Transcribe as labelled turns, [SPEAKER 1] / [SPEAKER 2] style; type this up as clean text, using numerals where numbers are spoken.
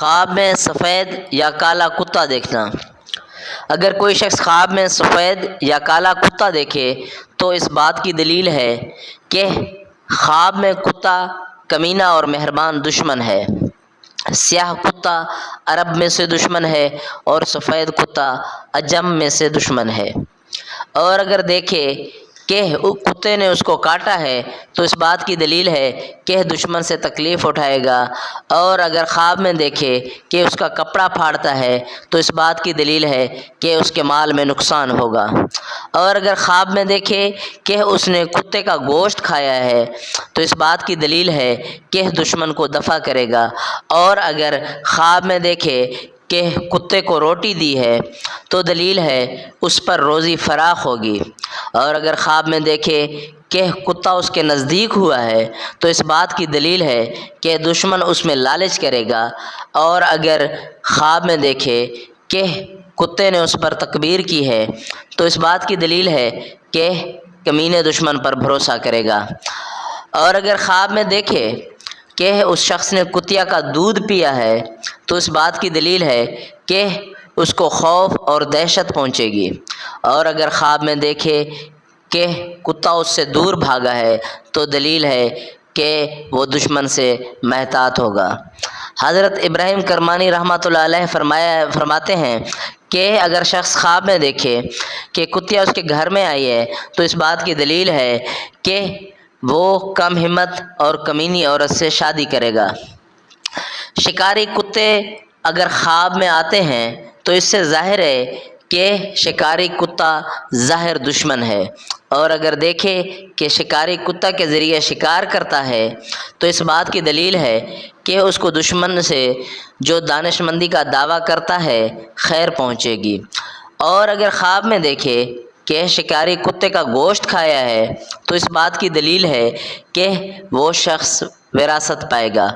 [SPEAKER 1] خواب میں سفید یا کالا کتا دیکھنا۔ اگر کوئی شخص خواب میں سفید یا کالا کتا دیکھے تو اس بات کی دلیل ہے کہ خواب میں کتا کمینہ اور مہربان دشمن ہے۔ سیاہ کتا عرب میں سے دشمن ہے اور سفید کتا عجم میں سے دشمن ہے۔ اور اگر دیکھے کہ کتے نے اس کو کاٹا ہے تو اس بات کی دلیل ہے کہ دشمن سے تکلیف اٹھائے گا۔ اور اگر خواب میں دیکھے کہ اس کا کپڑا پھاڑتا ہے تو اس بات کی دلیل ہے کہ اس کے مال میں نقصان ہوگا۔ اور اگر خواب میں دیکھے کہ اس نے کتے کا گوشت کھایا ہے تو اس بات کی دلیل ہے کہ دشمن کو دفع کرے گا۔ اور اگر خواب میں دیکھے کہ کتے کو روٹی دی ہے تو دلیل ہے اس پر روزی فراخ ہوگی۔ اور اگر خواب میں دیکھے کہ کتا اس کے نزدیک ہوا ہے تو اس بات کی دلیل ہے کہ دشمن اس میں لالچ کرے گا۔ اور اگر خواب میں دیکھے کہ کتے نے اس پر تکبیر کی ہے تو اس بات کی دلیل ہے کہ کمینے دشمن پر بھروسہ کرے گا۔ اور اگر خواب میں دیکھے کہ اس شخص نے کتیا کا دودھ پیا ہے تو اس بات کی دلیل ہے کہ اس کو خوف اور دہشت پہنچے گی۔ اور اگر خواب میں دیکھے کہ کتا اس سے دور بھاگا ہے تو دلیل ہے کہ وہ دشمن سے محتاط ہوگا۔ حضرت ابراہیم کرمانی رحمۃ اللہ علیہ فرماتے ہیں کہ اگر شخص خواب میں دیکھے کہ کتیا اس کے گھر میں آئی ہے تو اس بات کی دلیل ہے کہ وہ کم ہمت اور کمینی عورت سے شادی کرے گا۔ شکاری کتے اگر خواب میں آتے ہیں تو اس سے ظاہر ہے کہ شکاری کتا ظاہر دشمن ہے۔ اور اگر دیکھے کہ شکاری کتا کے ذریعے شکار کرتا ہے تو اس بات کی دلیل ہے کہ اس کو دشمن سے جو دانش مندی کا دعویٰ کرتا ہے خیر پہنچے گی۔ اور اگر خواب میں دیکھے کہ شکاری کتے کا گوشت کھایا ہے تو اس بات کی دلیل ہے کہ وہ شخص وراثت پائے گا۔